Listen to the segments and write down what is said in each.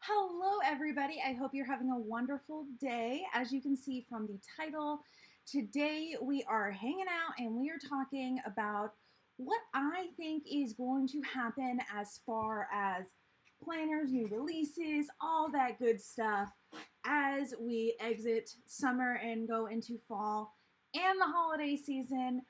Hello, everybody. I hope you're having a wonderful day. As you can see from the title, today we are hanging out and we are talking about what I think is going to happen as far as planners, new releases, all that good stuff as we exit summer and go into fall and the holiday season.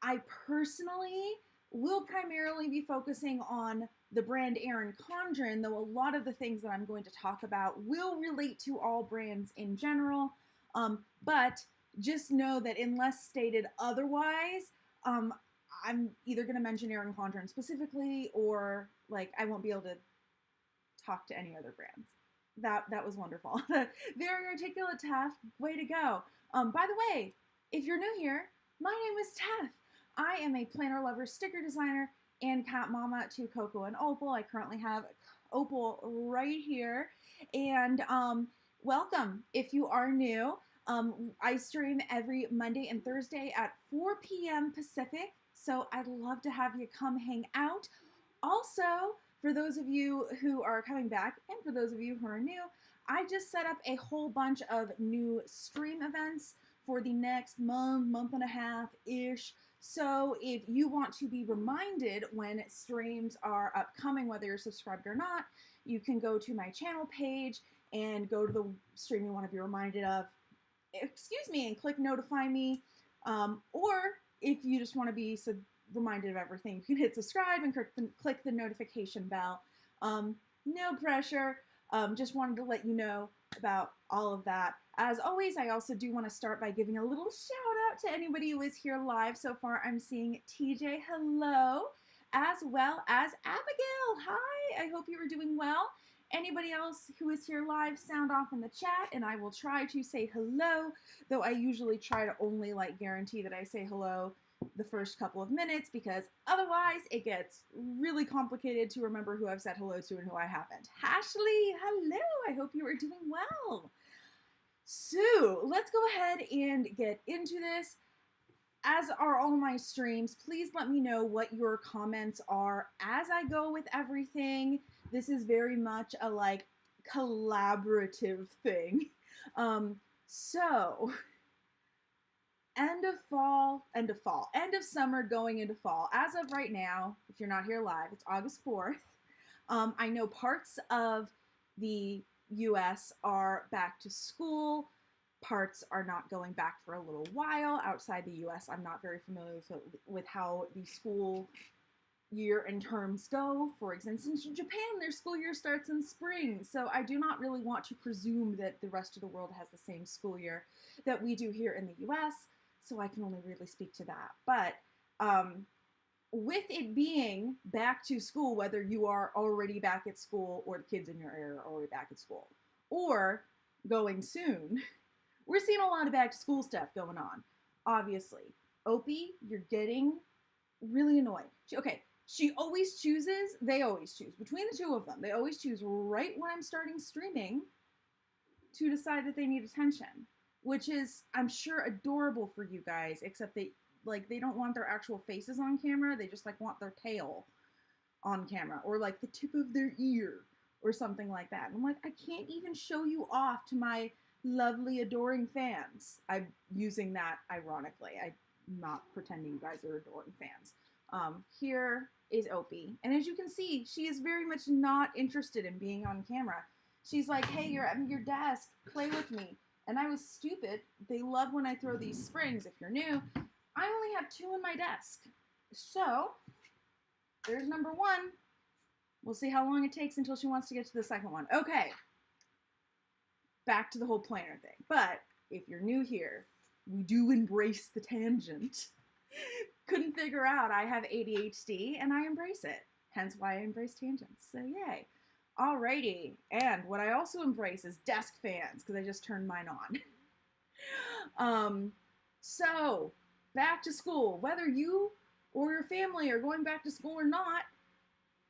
I personally will primarily be focusing on the brand Erin Condren, though a lot of the things that I'm going to talk about will relate to all brands in general. But just know that unless stated otherwise, I'm either going to mention Erin Condren specifically, or like I won't be able to talk to any other brands. That was wonderful. Very articulate, Tef. Way to go. By the way, if you're new here, my name is Tef. I am a planner lover, sticker designer, and cat mama to Coco and Opal. I currently have Opal right here. And welcome if you are new. I stream every Monday and Thursday at 4 p.m. Pacific, so I'd love to have you come hang out. Also, for those of you who are coming back and for those of you who are new, I just set up a whole bunch of new stream events for the next month and a half-ish. So if you want to be reminded when streams are upcoming, whether you're subscribed or not, you can go to my channel page and go to the stream you want to be reminded of, and click notify me. Or if you just want to be reminded of everything, you can hit subscribe and click the notification bell. No pressure. Just wanted to let you know about all of that. As always, I also do want to start by giving a little shout out to anybody who is here live. So far, I'm seeing TJ, hello, as well as Abigail. Hi, I hope you are doing well. Anybody else who is here live, sound off in the chat, and I will try to say hello, though I usually try to only guarantee that I say hello the first couple of minutes, because otherwise it gets really complicated to remember who I've said hello to and who I haven't. Ashley, hello, I hope you are doing well. So let's go ahead and get into this. As are all my streams, please let me know what your comments are as I go with everything. This is very much a collaborative thing. So end of summer going into fall. As of right now, if you're not here live, it's August 4th. I know parts of the US are back to school. Parts are not going back for a little while. Outside the US, I'm not very familiar with how the school year and terms go. For instance, in Japan, their school year starts in spring. So I do not really want to presume that the rest of the world has the same school year that we do here in the US. So I can only really speak to that. But with it being back to school, whether you are already back at school or the kids in your area are already back at school or going soon, we're seeing a lot of back to school stuff going on, obviously. Opie, you're getting really annoyed. She always chooses, they always choose, between the two of them, they always choose right when I'm starting streaming to decide that they need attention, which is, I'm sure, adorable for you guys, except they don't want their actual faces on camera, they just want their tail on camera, or the tip of their ear, or something like that. And I'm I can't even show you off to my lovely, adoring fans. I'm using that ironically. I'm not pretending you guys are adoring fans. Here is Opie. And as you can see, she is very much not interested in being on camera. She's like, hey, you're at your desk, play with me. And I was stupid. They love when I throw these springs. If you're new, I only have 2 in my desk. So there's number 1. We'll see how long it takes until she wants to get to the second one. Okay. Back to the whole planner thing. But if you're new here, we do embrace the tangent. Couldn't figure out I have ADHD and I embrace it. Hence why I embrace tangents. So yay. Alrighty. And what I also embrace is desk fans, because I just turned mine on. So back to school. Whether you or your family are going back to school or not,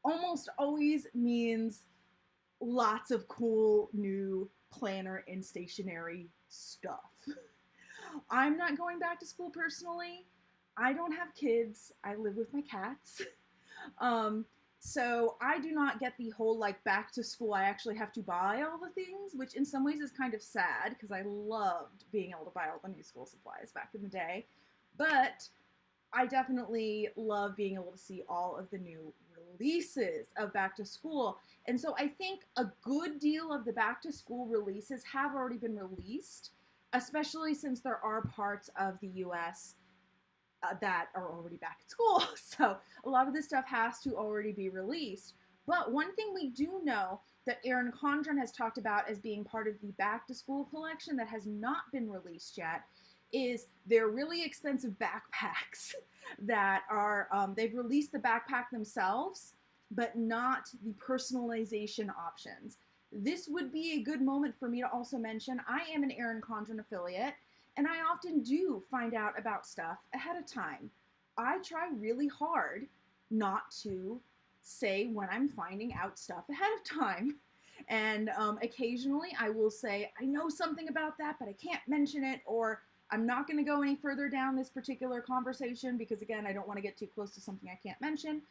almost always means lots of cool new planner and stationery stuff. I'm not going back to school personally. I don't have kids. I live with my cats. So I do not get the whole like back to school, I actually have to buy all the things, which in some ways is kind of sad because I loved being able to buy all the new school supplies back in the day. But I definitely love being able to see all of the new releases of back to school. And so I think a good deal of the back to school releases have already been released, especially since there are parts of the US that are already back at school. So a lot of this stuff has to already be released. But one thing we do know that Erin Condren has talked about as being part of the back to school collection that has not been released yet is their really expensive backpacks that are, they've released the backpack themselves, but not the personalization options. This would be a good moment for me to also mention I am an Erin Condren affiliate, and I often do find out about stuff ahead of time. I try really hard not to say when I'm finding out stuff ahead of time. And occasionally I will say, I know something about that, but I can't mention it, or I'm not going to go any further down this particular conversation because, again, I don't want to get too close to something I can't mention.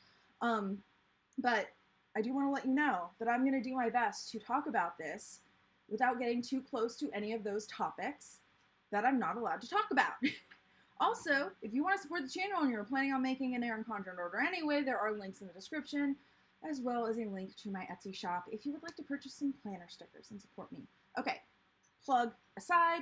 But I do want to let you know that I'm going to do my best to talk about this without getting too close to any of those topics that I'm not allowed to talk about. Also, if you want to support the channel and you're planning on making an Erin Condren order anyway, there are links in the description, as well as a link to my Etsy shop if you would like to purchase some planner stickers and support me. Okay, plug aside,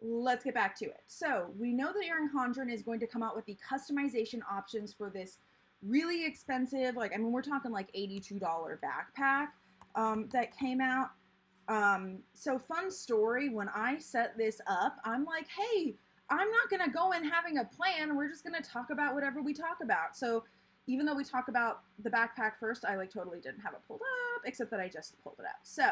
let's get back to it. So we know that Erin Condren is going to come out with the customization options for this really expensive, like, I mean, we're talking like $82 backpack that came out. So fun story, when I set this up, I'm like, hey, I'm not going to go in having a plan. We're just going to talk about whatever we talk about. So even though we talk about the backpack first, I like totally didn't have it pulled up, except that I just pulled it up. So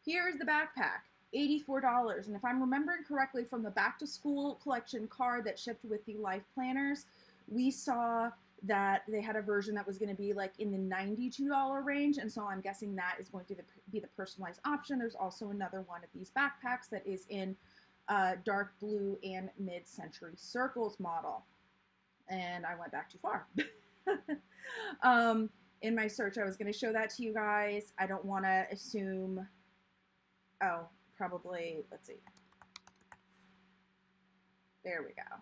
here's the backpack, $84. And if I'm remembering correctly from the back to school collection card that shipped with the life planners, we saw that they had a version that was going to be like in the $92 range. And so I'm guessing that is going to be the personalized option. There's also another one of these backpacks that is in dark blue and mid-century circles model. And I went back too far. In my search, I was going to show that to you guys. I don't want to assume, oh, probably, let's see. There we go.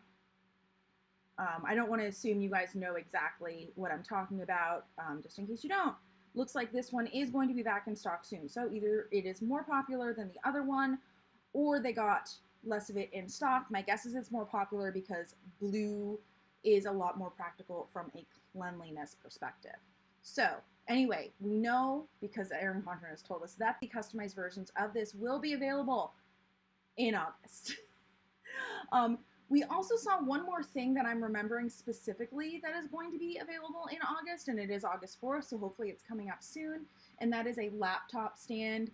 I don't want to assume you guys know exactly what I'm talking about, just in case you don't. Looks like this one is going to be back in stock soon. So either it is more popular than the other one, or they got less of it in stock. My guess is it's more popular because blue is a lot more practical from a cleanliness perspective. So anyway, we know because Erin Condren has told us that the customized versions of this will be available in August. We also saw one more thing that I'm remembering specifically that is going to be available in August, and it is August 4th, so hopefully it's coming up soon, and that is a laptop stand.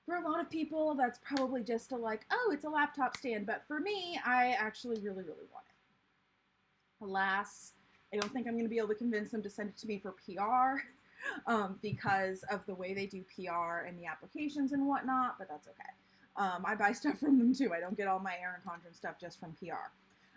For a lot of people, that's probably just a like, oh, it's a laptop stand, but for me, I actually really, really want it. Alas, I don't think I'm going to be able to convince them to send it to me for PR because of the way they do PR and the applications and whatnot, but that's okay. I buy stuff from them too. I don't get all my Erin Condren stuff just from PR.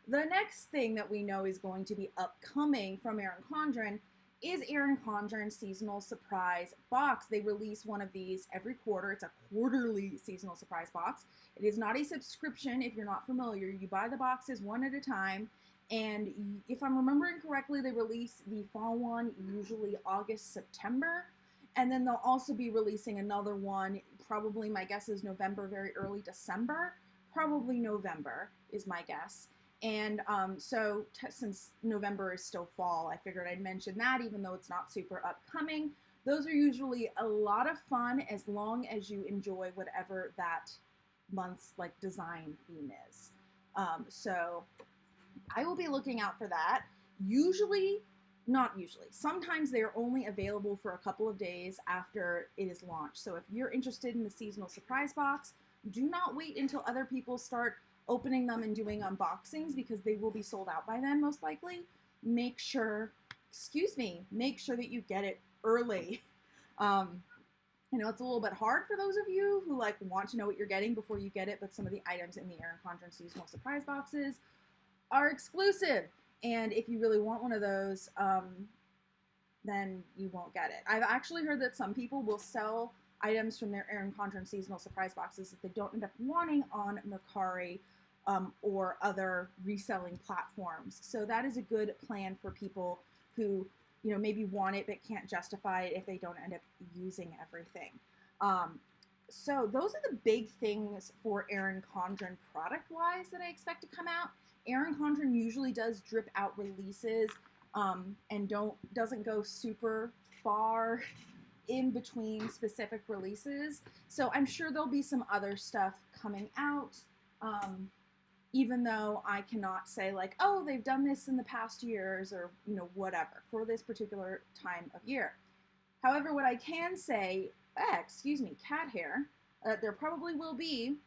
The next thing that we know is going to be upcoming from Erin Condren is Erin Condren's seasonal surprise box. They release one of these every quarter. It's a quarterly seasonal surprise box. It is not a subscription if you're not familiar. You buy the boxes one at a time, and if I'm remembering correctly, they release the fall one usually August, September. And then they'll also be releasing another one, probably my guess is November, very early December. Probably November is my guess. And so since November is still fall, I figured I'd mention that even though it's not super upcoming. Those are usually a lot of fun as long as you enjoy whatever that month's like design theme is. So I will be looking out for that. Not usually. Sometimes they're only available for a couple of days after it is launched. So if you're interested in the seasonal surprise box, do not wait until other people start opening them and doing unboxings because they will be sold out by then most likely. Make sure that you get it early. I know it's a little bit hard for those of you who like want to know what you're getting before you get it, but some of the items in the Erin Condren seasonal surprise boxes are exclusive. And if you really want one of those, then you won't get it. I've actually heard that some people will sell items from their Erin Condren seasonal surprise boxes that they don't end up wanting on Mercari or other reselling platforms. So that is a good plan for people who, you know, maybe want it but can't justify it if they don't end up using everything. So those are the big things for Erin Condren product-wise that I expect to come out. Erin Condren usually does drip out releases and doesn't go super far in between specific releases. So I'm sure there'll be some other stuff coming out, even though I cannot say like, oh, they've done this in the past years or, you know, whatever for this particular time of year. However, what I can say, excuse me, cat hair, there probably will be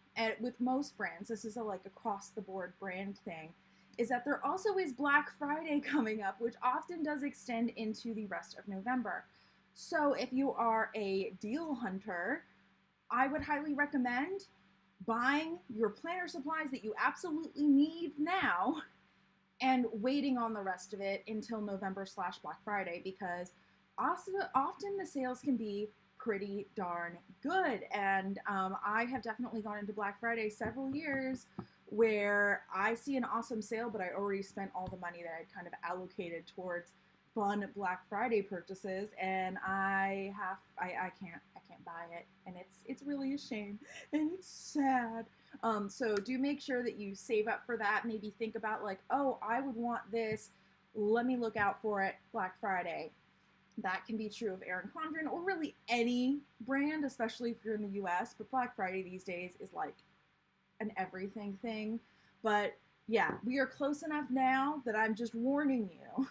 with most brands, this is a like across the board brand thing, is that there also is Black Friday coming up, which often does extend into the rest of November. So if you are a deal hunter, I would highly recommend buying your planner supplies that you absolutely need now and waiting on the rest of it until November/Black Friday, because often the sales can be pretty darn good. And I have definitely gone into Black Friday several years where I see an awesome sale, but I already spent all the money that I'd kind of allocated towards fun Black Friday purchases, and I can't buy it, and it's really a shame, and it's sad. So do make sure that you save up for that. Maybe think about like, oh, I would want this. Let me look out for it Black Friday. That can be true of Erin Condren or really any brand, especially if you're in the US, but Black Friday these days is like an everything thing. But yeah, we are close enough now that I'm just warning you.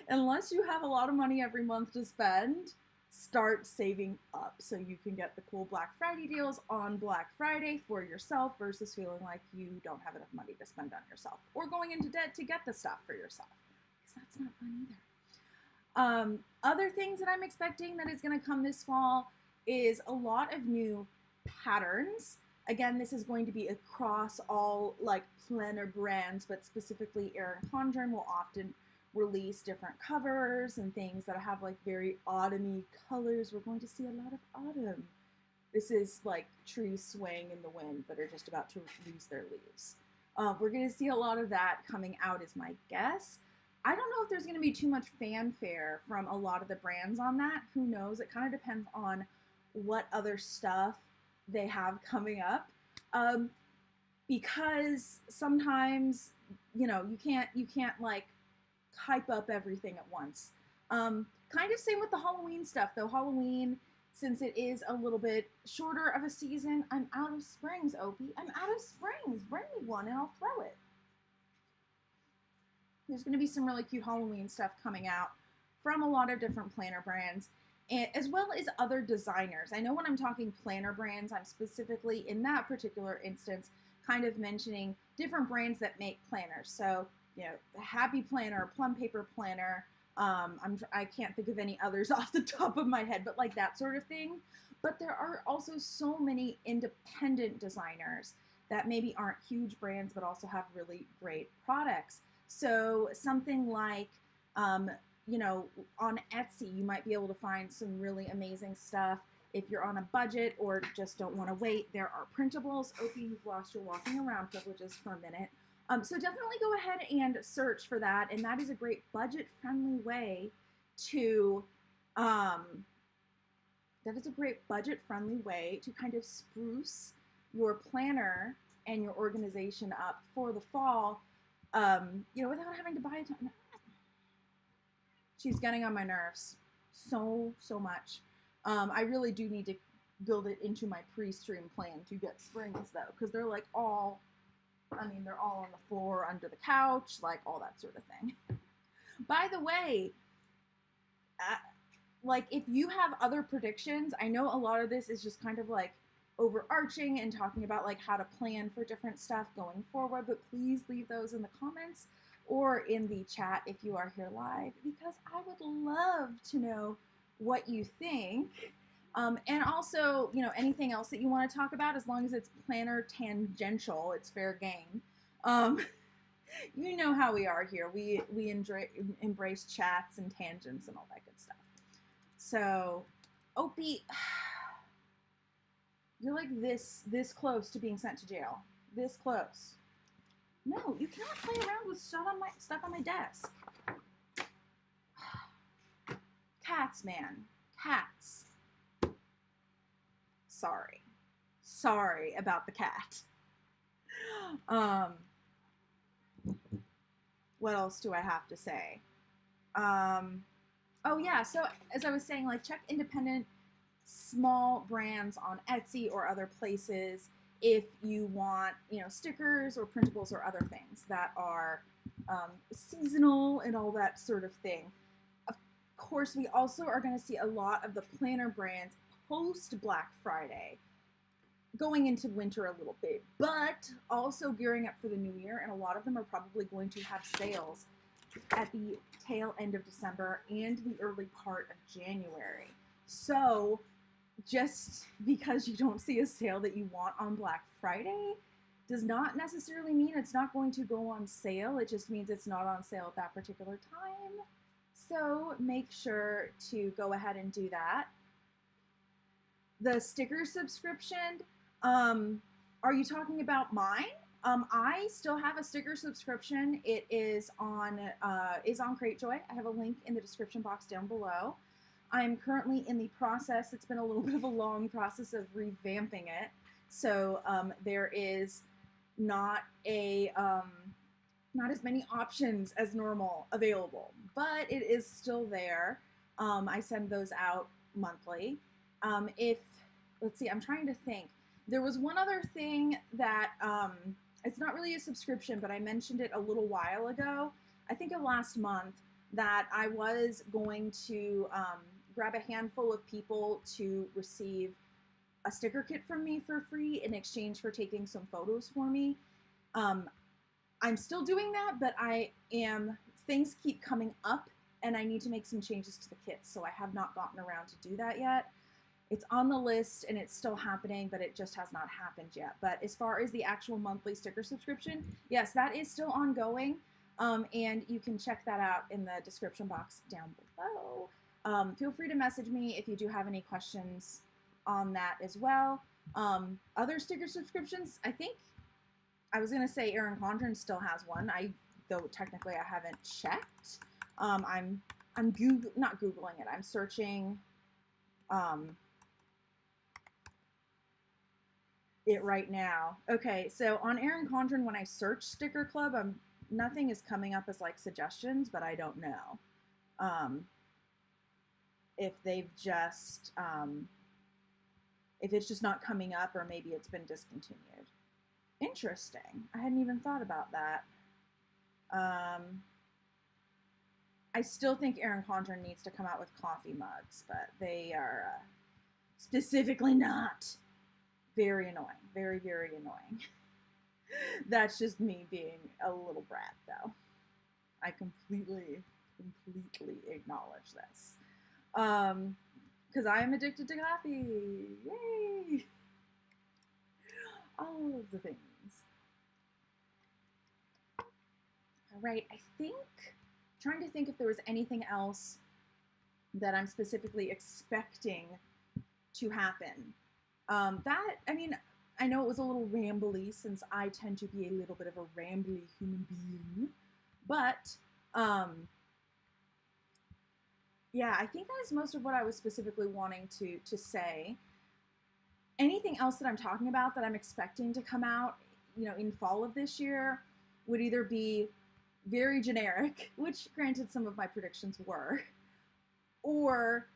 Unless you have a lot of money every month to spend, start saving up so you can get the cool Black Friday deals on Black Friday for yourself versus feeling like you don't have enough money to spend on yourself or going into debt to get the stuff for yourself, because that's not fun either. Other things that I'm expecting that is going to come this fall is a lot of new patterns. Again, this is going to be across all like planner brands, but specifically Erin Condren will often release different covers and things that have like very autumny colors. We're going to see a lot of autumn. This is like trees swaying in the wind that are just about to lose their leaves. We're going to see a lot of that coming out is my guess. I don't know if there's going to be too much fanfare from a lot of the brands on that. Who knows? It kind of depends on what other stuff they have coming up. Because sometimes, you know, you can't like hype up everything at once. Kind of same with the Halloween stuff though. Halloween, since it is a little bit shorter of a season, I'm out of springs, Opie. I'm out of springs. Bring me one and I'll throw it. There's going to be some really cute Halloween stuff coming out from a lot of different planner brands, as well as other designers. I know when I'm talking planner brands, I'm specifically, in that particular instance, kind of mentioning different brands that make planners. So, you know, the Happy Planner, Plum Paper Planner, I can't think of any others off the top of my head, but like that sort of thing. But there are also so many independent designers that maybe aren't huge brands, but also have really great products. So something like, you know, on Etsy, you might be able to find some really amazing stuff. If you're on a budget or just don't want to wait, there are printables. Opie, you've lost your walking around privileges for a minute. So definitely go ahead and search for that. And that is a great budget-friendly way to, kind of spruce your planner and your organization up for the fall. You know, without having to buy a ton. She's getting on my nerves so much. I really do need to build it into my pre-stream plan to get springs though, because they're like all, I mean, they're all on the floor, under the couch, like all that sort of thing. By the way, like if you have other predictions, I know a lot of this is just kind of like overarching and talking about like how to plan for different stuff going forward, but please leave those in the comments or in the chat if you are here live, because I would love to know what you think. And also, you know, anything else that you want to talk about, as long as it's planner tangential, it's fair game. You know how we are here. We embrace chats and tangents and all that good stuff. So, Opie, you're like this close to being sent to jail. This close. No, you cannot play around with stuff on my desk. Cats, man. Cats. Sorry about the cat. What else do I have to say? Oh yeah, so as I was saying, like, check independent small brands on Etsy or other places if you want, stickers or printables or other things that are seasonal and all that sort of thing. Of course, we also are going to see a lot of the planner brands post Black Friday, going into winter a little bit, but also gearing up for the new year, and a lot of them are probably going to have sales at the tail end of December and the early part of January. So just because you don't see a sale that you want on Black Friday does not necessarily mean it's not going to go on sale. It just means it's not on sale at that particular time. So make sure to go ahead and do that. The sticker subscription, are you talking about mine? I still have a sticker subscription. It is on 𝗀𝗏𝗁𝗀𝗏𝗁. I have a link in the description box down below. I'm currently in the process. It's been a little bit of a long process of revamping it. So there is not as many options as normal available, but it is still there. I send those out monthly. Let's see, I'm trying to think. There was one other thing that, it's not really a subscription, but I mentioned it a little while ago, I think last month, that I was going to grab a handful of people to receive a sticker kit from me for free in exchange for taking some photos for me. I'm still doing that, but things keep coming up and I need to make some changes to the kits, so I have not gotten around to do that yet. It's on the list and it's still happening, but it just has not happened yet. But as far as the actual monthly sticker subscription, yes, that is still ongoing. And you can check that out in the description box down below. Feel free to message me if you do have any questions on that as well. Other sticker subscriptions, I think, I was going to say Erin Condren still has one, though technically I haven't checked. I'm not Googling it, I'm searching it right now. Okay, so on Erin Condren, when I search Sticker Club, nothing is coming up as like suggestions, but I don't know if they've just if it's just not coming up, or maybe it's been discontinued. Interesting. I hadn't even thought about that. I still think Erin Condren needs to come out with coffee mugs, but they are specifically not. Very annoying. Very, very annoying. That's just me being a little brat, though. I completely acknowledge this. Because I am addicted to coffee. Yay! All of the things. All right, trying to think if there was anything else that I'm specifically expecting to happen. I know it was a little rambly, since I tend to be a little bit of a rambly human being, but yeah, I think that is most of what I was specifically wanting to say. Anything else that I'm talking about that I'm expecting to come out, in fall of this year, would either be very generic, which granted some of my predictions were, or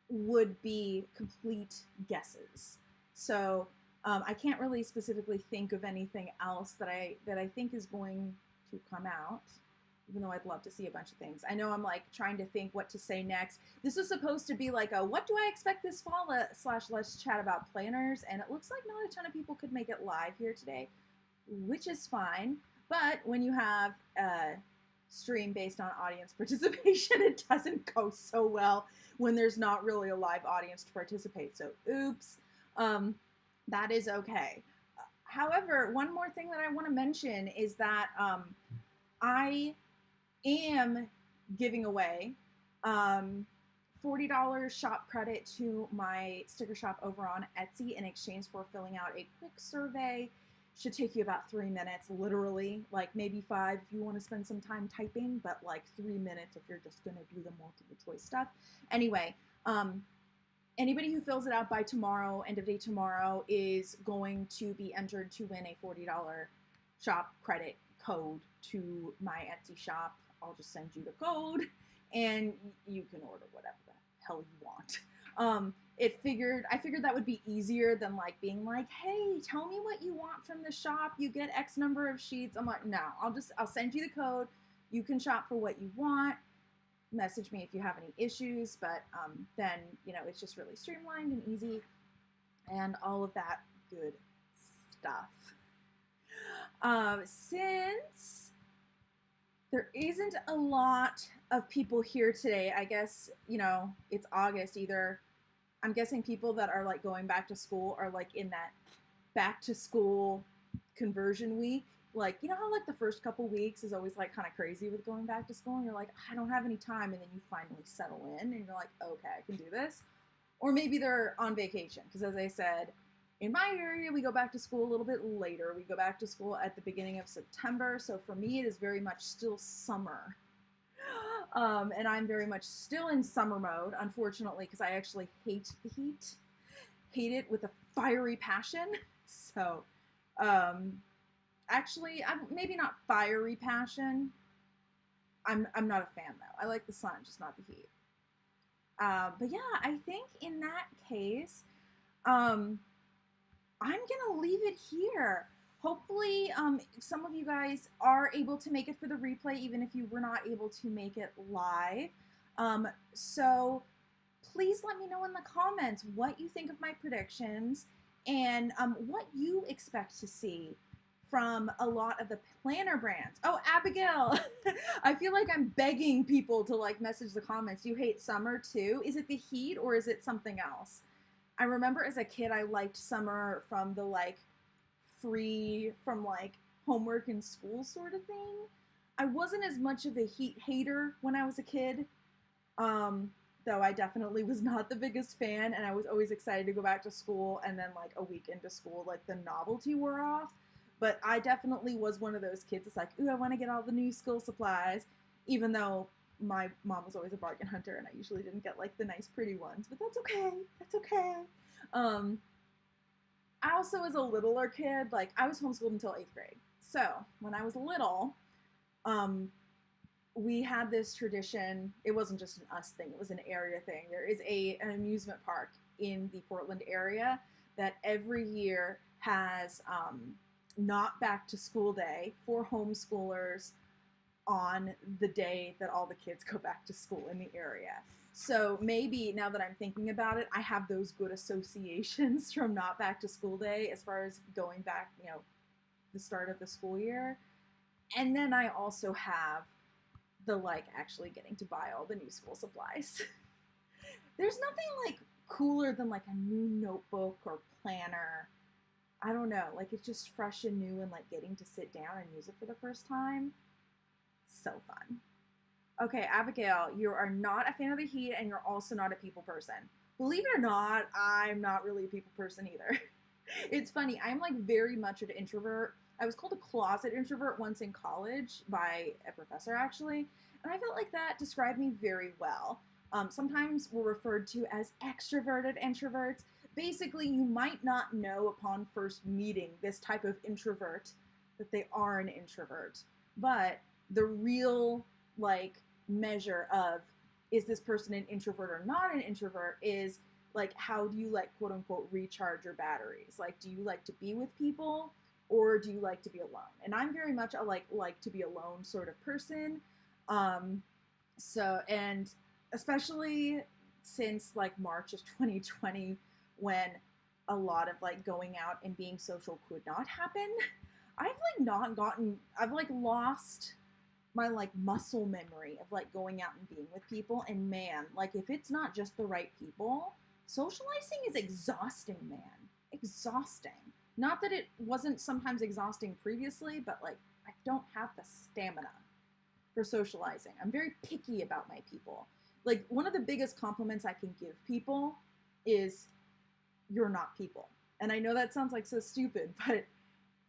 would be complete guesses. So I can't really specifically think of anything else that I think is going to come out, even though I'd love to see a bunch of things. I know I'm like trying to think what to say next. This was supposed to be like a what do I expect this fall / let's chat about planners, and it looks like not a ton of people could make it live here today, which is fine. But when you have a stream based on audience participation, it doesn't go so well when there's not really a live audience to participate. So oops. That is okay. However, one more thing that I want to mention is that I am giving away $40 shop credit to my sticker shop over on Etsy in exchange for filling out a quick survey. Should take you about 3 minutes, literally, like maybe 5 if you want to spend some time typing, but like 3 minutes if you're just going to do the multiple choice stuff. Anyway, anybody who fills it out by tomorrow, end of day tomorrow, is going to be entered to win a $40 shop credit code to my Etsy shop. I'll just send you the code and you can order whatever the hell you want. I figured that would be easier than like being like, hey, tell me what you want from the shop. You get X number of sheets. I'm like, no, I'll send you the code. You can shop for what you want. Message me if you have any issues, but then, you know, it's just really streamlined and easy and all of that good stuff. Since there isn't a lot of people here today, I guess, you know, it's August. Either I'm guessing people that are like going back to school are like in that back to school conversion week. Like, you know how like the first couple weeks is always like kind of crazy with going back to school and you're like, I don't have any time, and then you finally settle in and you're like, okay, I can do this. Or maybe they're on vacation, because as I said, in my area, we go back to school a little bit later. We go back to school at the beginning of September. So for me, it is very much still summer. And I'm very much still in summer mode, unfortunately, because I actually hate the heat. Hate it with a fiery passion. So, actually, maybe not fiery passion. I'm not a fan, though. I like the sun, just not the heat. But yeah, I think in that case, I'm going to leave it here. Hopefully, some of you guys are able to make it for the replay, even if you were not able to make it live. So please let me know in the comments what you think of my predictions and what you expect to see from a lot of the planner brands. Oh, Abigail, I feel like I'm begging people to like message the comments. You hate summer too? Is it the heat or is it something else? I remember as a kid, I liked summer from the like free from like homework and school sort of thing. I wasn't as much of a heat hater when I was a kid, though I definitely was not the biggest fan, and I was always excited to go back to school, and then like a week into school, like the novelty wore off. But I definitely was one of those kids that's like, ooh, I want to get all the new school supplies, even though my mom was always a bargain hunter and I usually didn't get like the nice pretty ones, but that's okay. That's okay. I also, as a littler kid, like I was homeschooled until 8th grade. So when I was little, we had this tradition. It wasn't just an us thing. It was an area thing. There is an amusement park in the Portland area that every year has not back to school day for homeschoolers on the day that all the kids go back to school in the area. So maybe now that I'm thinking about it, I have those good associations from not back to school day as far as going back, you know, the start of the school year. And then I also have the like actually getting to buy all the new school supplies. There's nothing like cooler than like a new notebook or planner. I don't know, like it's just fresh and new and like getting to sit down and use it for the first time. So fun. Okay, Abigail, you are not a fan of the heat and you're also not a people person. Believe it or not, I'm not really a people person either. It's funny, I'm like very much an introvert. I was called a closet introvert once in college by a professor actually, and I felt like that described me very well. Sometimes we're referred to as extroverted introverts. Basically, you might not know upon first meeting this type of introvert that they are an introvert, but the real like measure of is this person an introvert or not an introvert is like how do you like quote unquote recharge your batteries? Like do you like to be with people or do you like to be alone? And I'm very much a like to be alone sort of person. So and especially since like March of 2020 when a lot of like going out and being social could not happen, I've like lost my like muscle memory of like going out and being with people. And man, like if it's not just the right people, socializing is exhausting, man. Exhausting. Not that it wasn't sometimes exhausting previously, but like I don't have the stamina for socializing. I'm very picky about my people. Like, one of the biggest compliments I can give people is, you're not people. And I know that sounds like so stupid, but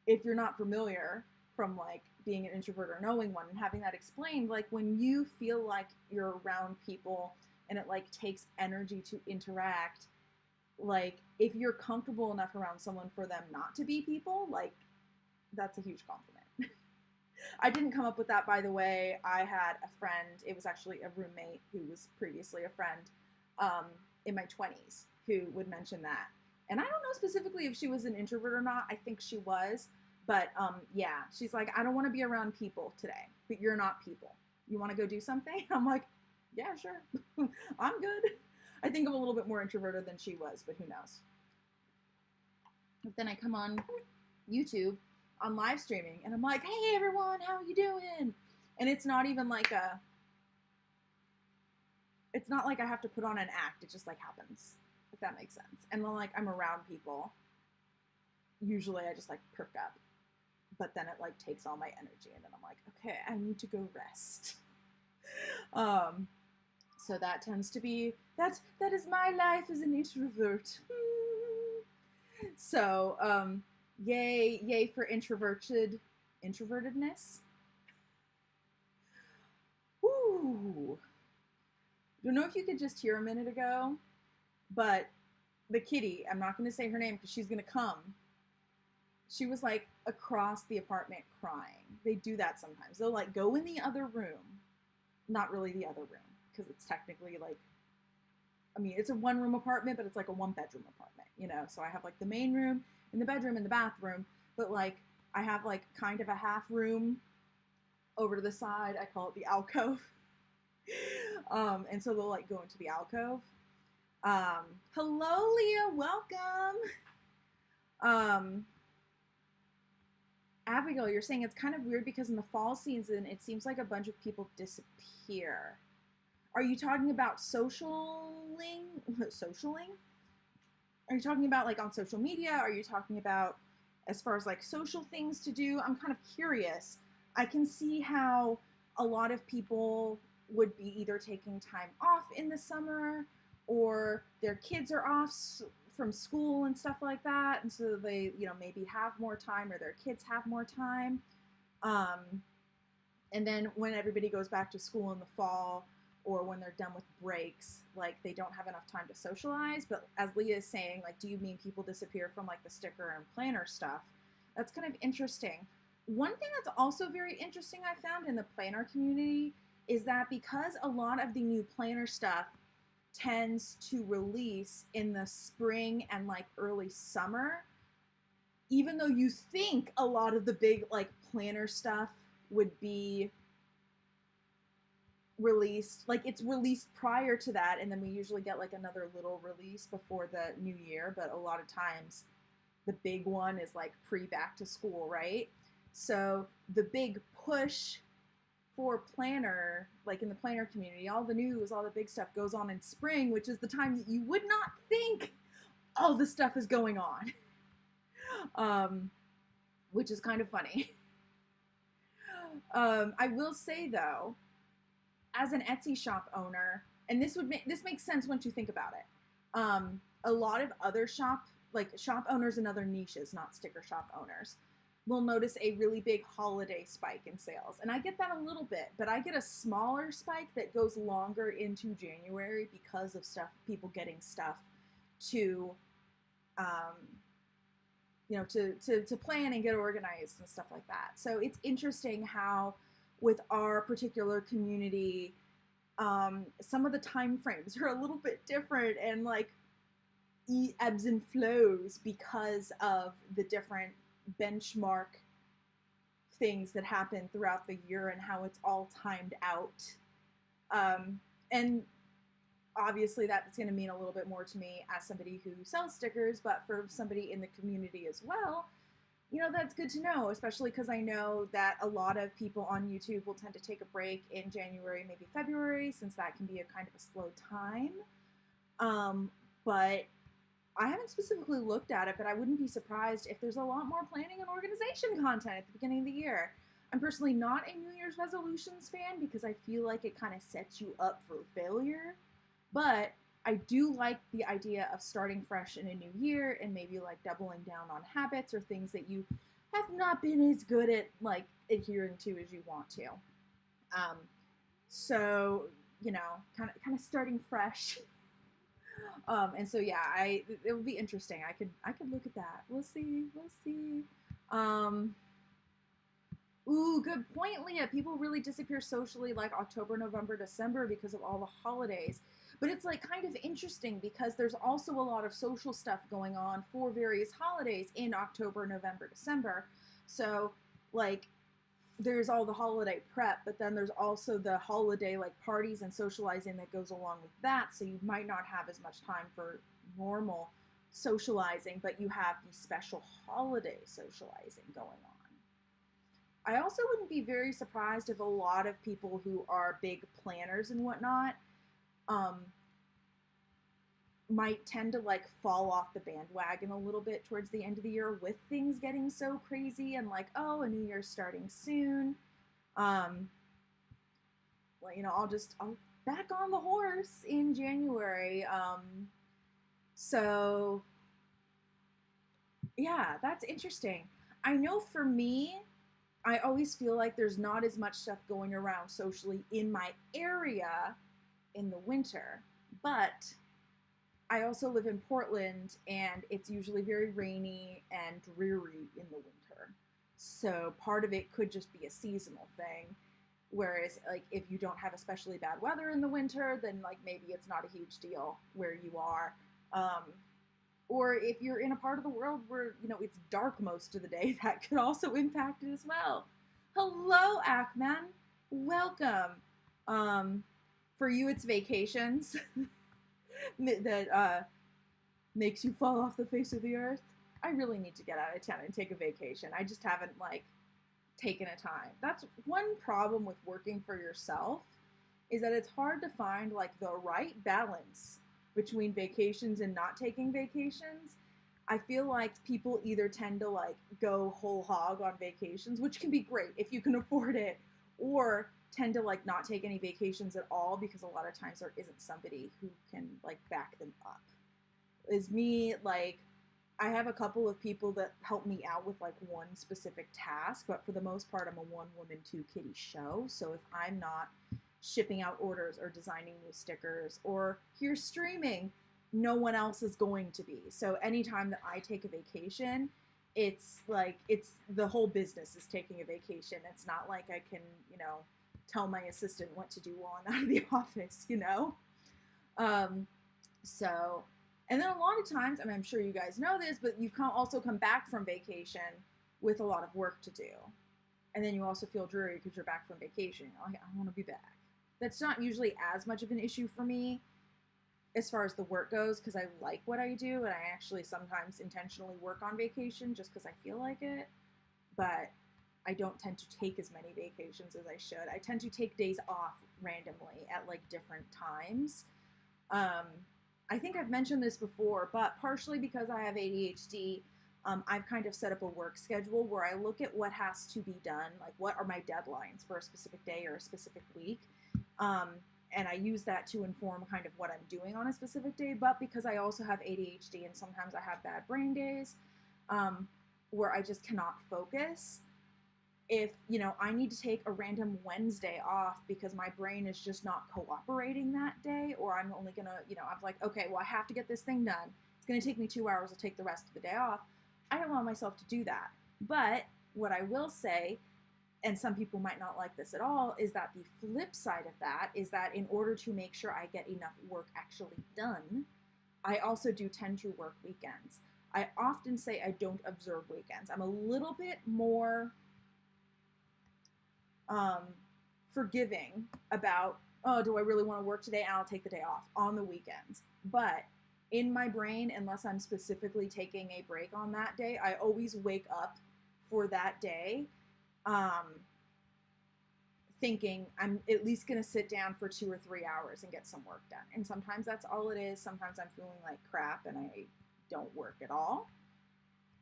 if you're not familiar from like being an introvert or knowing one and having that explained, like when you feel like you're around people and it like takes energy to interact, like if you're comfortable enough around someone for them not to be people, like that's a huge compliment. I didn't come up with that, by the way. I had a friend, it was actually a roommate who was previously a friend in my 20s who would mention that. And I don't know specifically if she was an introvert or not. I think she was. But yeah, she's like, I don't want to be around people today, but you're not people. You want to go do something? I'm like, yeah, sure. I'm good. I think I'm a little bit more introverted than she was, but who knows? But then I come on YouTube on live streaming and I'm like, hey everyone, how are you doing? And it's not even like it's not like I have to put on an act. It just like happens, if that makes sense. And then like I'm around people, usually I just like perk up, but then it like takes all my energy and then I'm like, okay, I need to go rest. So that tends to be, that is my life as an introvert. So, yay for introvertedness. Woo. Don't know if you could just hear a minute ago, but the kitty, I'm not going to say her name because she's going to come. She was like across the apartment crying. They do that sometimes. They'll like go in the other room. Not really the other room because it's technically like, I mean, it's a 1-room apartment, but it's like a 1-bedroom apartment, you know? So I have like the main room and the bedroom and the bathroom, but like I have like kind of a half room over to the side. I call it the alcove. And so they'll like go into the alcove. Hello, Leah, welcome. Abigail, you're saying it's kind of weird because in the fall season, it seems like a bunch of people disappear. Are you talking about socialing? Are you talking about like on social media? Are you talking about as far as like social things to do? I'm kind of curious. I can see how a lot of people would be either taking time off in the summer or their kids are off from school and stuff like that. And so they, you know, maybe have more time or their kids have more time. And then when everybody goes back to school in the fall or when they're done with breaks, like they don't have enough time to socialize. But as Leah is saying, like, do you mean people disappear from like the sticker and planner stuff? That's kind of interesting. One thing that's also very interesting I found in the planner community is that because a lot of the new planner stuff tends to release in the spring and like early summer, even though you think a lot of the big like planner stuff would be released, like it's released prior to that, and then we usually get like another little release before the new year, but a lot of times the big one is like pre-back to school, right? So the big push for planner, like in the planner community, all the news, all the big stuff goes on in spring, which is the time that you would not think all the stuff is going on, which is kind of funny. I will say though, as an Etsy shop owner, and this makes sense once you think about it. A lot of other shop owners in other niches, not sticker shop owners, will notice a really big holiday spike in sales. And I get that a little bit, but I get a smaller spike that goes longer into January because of people getting stuff to, you know, to plan and get organized and stuff like that. So it's interesting how with our particular community, some of the time frames are a little bit different and like ebbs and flows because of the different benchmark things that happen throughout the year and how it's all timed out. And obviously that's going to mean a little bit more to me as somebody who sells stickers, but for somebody in the community as well, you know, that's good to know, especially because I know that a lot of people on YouTube will tend to take a break in January, maybe February, since that can be a kind of a slow time. But I haven't specifically looked at it, but I wouldn't be surprised if there's a lot more planning and organization content at the beginning of the year. I'm personally not a New Year's resolutions fan because I feel like it kind of sets you up for failure. But I do like the idea of starting fresh in a new year and maybe like doubling down on habits or things that you have not been as good at like adhering to as you want to. So you know, kind of starting fresh. And so yeah, it would be interesting. I could look at that. We'll see. We'll see. Ooh, good point, Leah. People really disappear socially like October, November, December because of all the holidays. But it's like kind of interesting because there's also a lot of social stuff going on for various holidays in October, November, December. So like there's all the holiday prep, but then there's also the holiday like parties and socializing that goes along with that. So you might not have as much time for normal socializing, but you have the special holiday socializing going on. I also wouldn't be very surprised if a lot of people who are big planners and whatnot might tend to like fall off the bandwagon a little bit towards the end of the year with things getting so crazy and like, oh, a new year's starting soon. Well, you know, I'll back on the horse in January. So yeah, that's interesting. I know for me, I always feel like there's not as much stuff going around socially in my area in the winter, but I also live in Portland and it's usually very rainy and dreary in the winter. So part of it could just be a seasonal thing. Whereas like if you don't have especially bad weather in the winter, then like maybe it's not a huge deal where you are. Or if you're in a part of the world where, you know, it's dark most of the day, that could also impact it as well. Hello, Ackman. Welcome. For you, it's vacations that makes you fall off the face of the earth. I really need to get out of town and take a vacation. I just haven't, like, taken a time. That's one problem with working for yourself, is that it's hard to find, like, the right balance between vacations and not taking vacations. I feel like people either tend to like go whole hog on vacations, which can be great if you can afford it, or tend to like not take any vacations at all because a lot of times there isn't somebody who can like back them up. Is me, like, I have a couple of people that help me out with like one specific task, but for the most part I'm a one-woman, two-kitty show. So if I'm not shipping out orders or designing new stickers or here streaming, no one else is going to be. So anytime that I take a vacation, it's like the whole business is taking a vacation. It's not like I can, you know, tell my assistant what to do while I'm out of the office, you know? So, and then a lot of times, I mean, I'm sure you guys know this, but you also come back from vacation with a lot of work to do. And then you also feel dreary because you're back from vacation. You're like, I want to be back. That's not usually as much of an issue for me as far as the work goes, because I like what I do, and I actually sometimes intentionally work on vacation just because I feel like it. But I don't tend to take as many vacations as I should. I tend to take days off randomly at like different times. I think I've mentioned this before, but partially because I have ADHD, I've kind of set up a work schedule where I look at what has to be done, like what are my deadlines for a specific day or a specific week. And I use that to inform kind of what I'm doing on a specific day. But because I also have ADHD and sometimes I have bad brain days where I just cannot focus, if, you know, I need to take a random Wednesday off because my brain is just not cooperating that day, or I'm only gonna, you know, I'm like, okay, well, I have to get this thing done. It's gonna take me 2 hours. I'll take the rest of the day off. I allow myself to do that. But what I will say, and some people might not like this at all, is that the flip side of that is that in order to make sure I get enough work actually done, I also do tend to work weekends. I often say I don't observe weekends. I'm a little bit more forgiving about, oh, do I really want to work today? I'll take the day off on the weekends. But in my brain, unless I'm specifically taking a break on that day, I always wake up for that day thinking I'm at least going to sit down for 2 or 3 hours and get some work done. And sometimes that's all it is. Sometimes I'm feeling like crap and I don't work at all.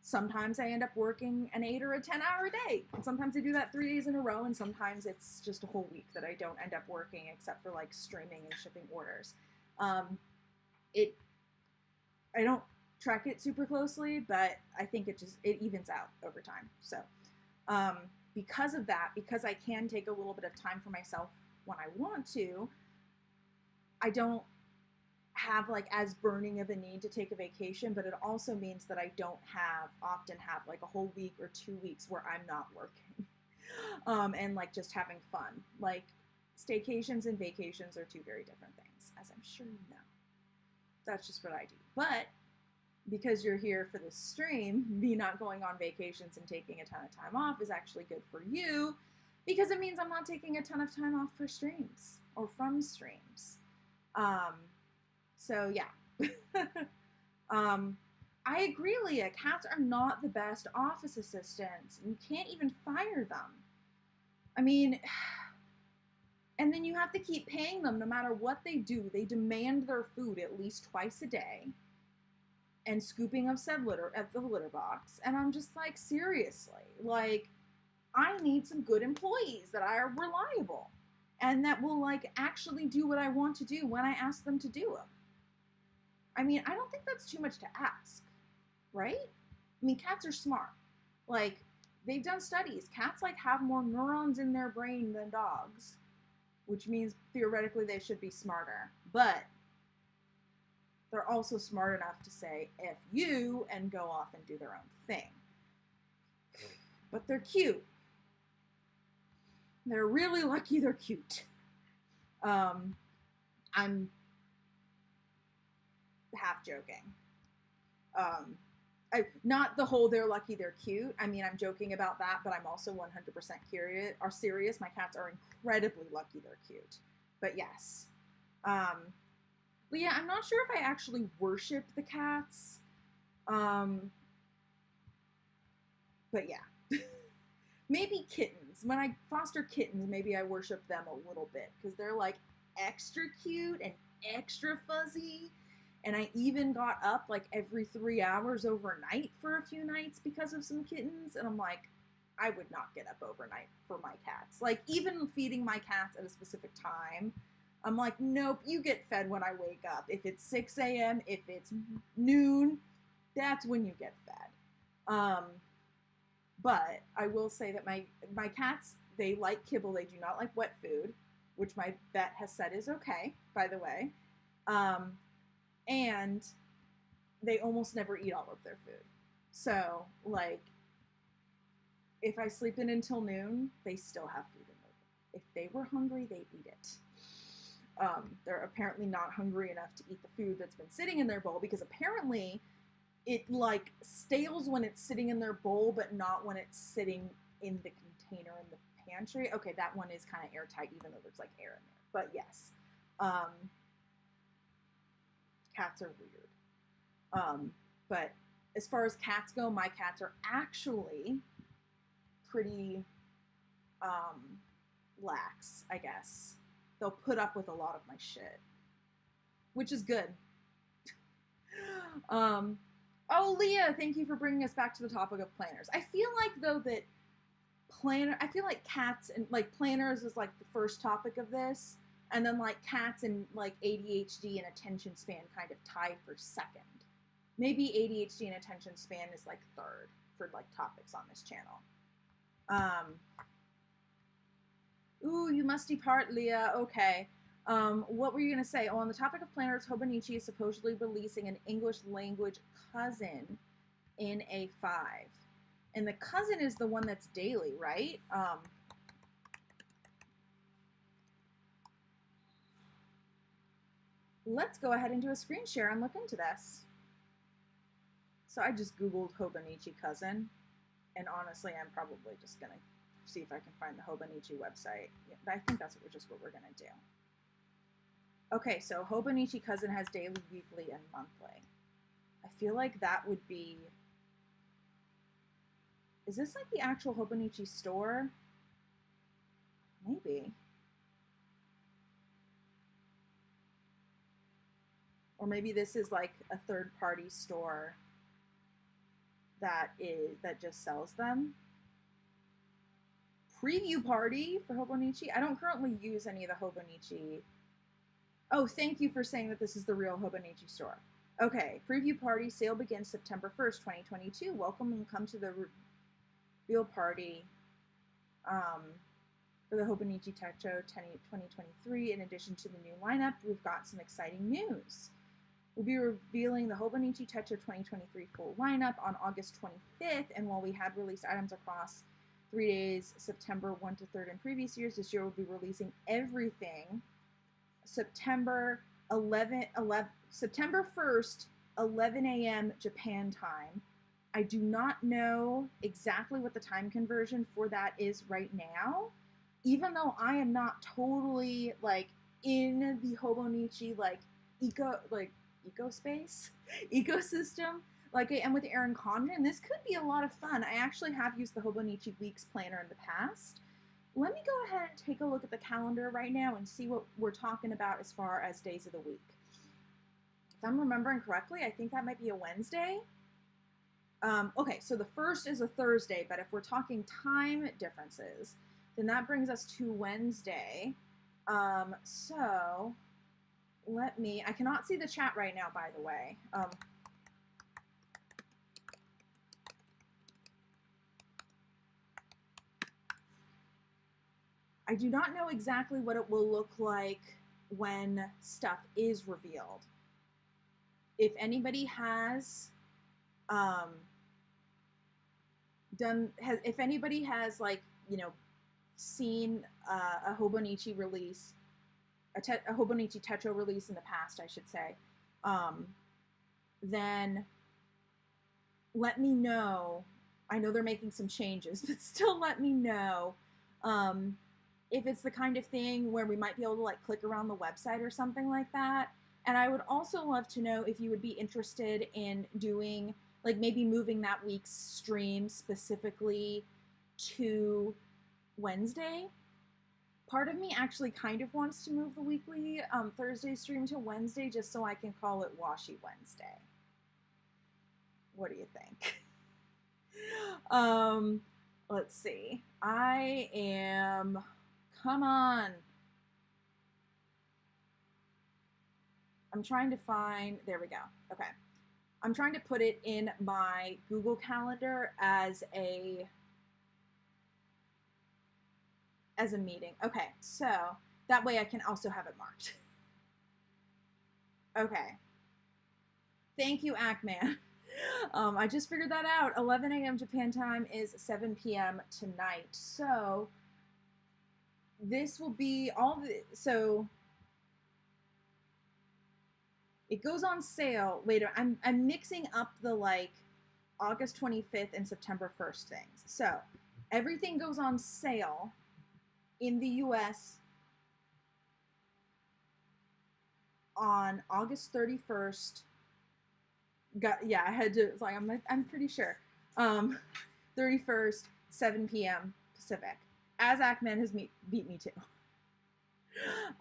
Sometimes I end up working an 8 or a 10-hour day. And sometimes I do that 3 days in a row, and sometimes it's just a whole week that I don't end up working except for like streaming and shipping orders. I don't track it super closely, but I think it evens out over time. So because of that, because I can take a little bit of time for myself when I want to, I don't have like as burning of a need to take a vacation, but it also means that I don't often have like a whole week or 2 weeks where I'm not working and like just having fun. Like staycations and vacations are two very different things, as I'm sure you know. That's just what I do. But because you're here for this stream, me not going on vacations and taking a ton of time off is actually good for you, because it means I'm not taking a ton of time off for streams or from streams. So yeah. I agree, Leah. Cats are not the best office assistants. You can't even fire them. I mean, and then you have to keep paying them no matter what they do. They demand their food at least twice a day and scooping of said litter at the litter box. And I'm just like, seriously, like, I need some good employees that are reliable and that will like actually do what I want to do when I ask them to do it. I mean, I don't think that's too much to ask, right? I mean, cats are smart. Like, they've done studies. Cats like have more neurons in their brain than dogs, which means theoretically they should be smarter. But they're also smart enough to say F you and go off and do their own thing. But they're cute. They're really lucky they're cute. I'm half joking. Not the whole they're lucky they're cute. I mean, I'm joking about that, but I'm also 100% serious. My cats are incredibly lucky they're cute. But yes. But yeah, I'm not sure if I actually worship the cats. But yeah. Maybe kittens. When I foster kittens, maybe I worship them a little bit because they're like extra cute and extra fuzzy. And I even got up like every 3 hours overnight for a few nights because of some kittens. And I'm like, I would not get up overnight for my cats. Like, even feeding my cats at a specific time, I'm like, nope, you get fed when I wake up. If it's 6 a.m., if it's noon, that's when you get fed. But I will say that my cats, they like kibble. They do not like wet food, which my vet has said is okay, by the way. And they almost never eat all of their food. So, like, if I sleep in until noon, they still have food in their bowl. If they were hungry, they'd eat it. They're apparently not hungry enough to eat the food that's been sitting in their bowl, because apparently it, like, stales when it's sitting in their bowl, but not when it's sitting in the container in the pantry. Okay, that one is kind of airtight, even though there's, like, air in there. But, yes. Cats are weird. But as far as cats go, my cats are actually pretty lax, I guess. They'll put up with a lot of my shit, which is good. Oh, Leah, thank you for bringing us back to the topic of planners. I feel like, though, that I feel like cats and, like, planners is, like, the first topic of this. And then, like, cats and, like, ADHD and attention span kind of tied for second. Maybe ADHD and attention span is, like, third for, like, topics on this channel. Ooh, you must depart, Leah. Okay. What were you going to say? Oh, on the topic of planners, 𝗀𝗏𝗕𝗁 is supposedly releasing an English language cousin in A5. And the cousin is the one that's daily, right? Let's go ahead and do a screen share and look into this. So I just Googled 𝗀𝗏𝗕𝗁 cousin, and honestly, I'm probably just going to see if I can find the 𝗀𝗏𝗕𝗁 website. Yeah, I think that's what we're going to do. Okay, so 𝗀𝗏𝗕𝗁 cousin has daily, weekly, and monthly. I feel like that would be... Is this like the actual 𝗀𝗏𝗕𝗁 store? Maybe. Or maybe this is like a third-party store that just sells them. Preview party for 𝗀𝗏𝗕𝗐. I don't currently use any of the 𝗀𝗏𝗕𝗐. Oh, thank you for saying that this is the real 𝗀𝗏𝗕𝗐 store. Okay, preview party sale begins September 1st, 2022. Welcome and come to the reveal party for the 𝗀𝗏𝗕𝗐 Tech Show 2023. In addition to the new lineup, we've got some exciting news. We'll be revealing the 𝗀𝗏𝗕𝗐 Tech Show 2023 full lineup on August 25th, and while we had released items across 3 days, September 1 to 3rd in previous years, this year we'll be releasing everything September 1st, 11 a.m. Japan time. I do not know exactly what the time conversion for that is right now, even though I am not totally like in the 𝗀𝗏𝗕𝗐 ecosystem like I am with Erin Condren. This could be a lot of fun. I actually have used the 𝗀𝗏𝗕𝗐 Weeks Planner in the past. Let me go ahead and take a look at the calendar right now and see what we're talking about as far as days of the week. If I'm remembering correctly, I think that might be a Wednesday. Okay, so the 1st is a Thursday, but if we're talking time differences, then that brings us to Wednesday. So I cannot see the chat right now, by the way. I do not know exactly what it will look like when stuff is revealed. If anybody has if anybody has like, you know, seen a 𝗀𝗏𝗕𝗐 release, a 𝗀𝗏𝗕𝗐 Techo release in the past, I should say, then let me know. I know they're making some changes, but still let me know if it's the kind of thing where we might be able to like click around the website or something like that. And I would also love to know if you would be interested in doing, like maybe moving that week's stream specifically to Wednesday. Part of me actually kind of wants to move the weekly Thursday stream to Wednesday just so I can call it 𝗬𝗏𝗕 Wednesday. What do you think? Let's see. Come on. I'm trying to find, there we go. Okay. I'm trying to put it in my Google Calendar as a meeting. Okay, so that way I can also have it marked. Okay. Thank you, Ackman. I just figured that out. 11 a.m. Japan time is 7 p.m. tonight. So this will be so it goes on sale later. I'm mixing up the like August 25th and September 1st things. So everything goes on sale in the US on August 31st. Yeah, I had to, like, I'm pretty sure. 31st, 7 p.m. Pacific. As Ackman has beat me to.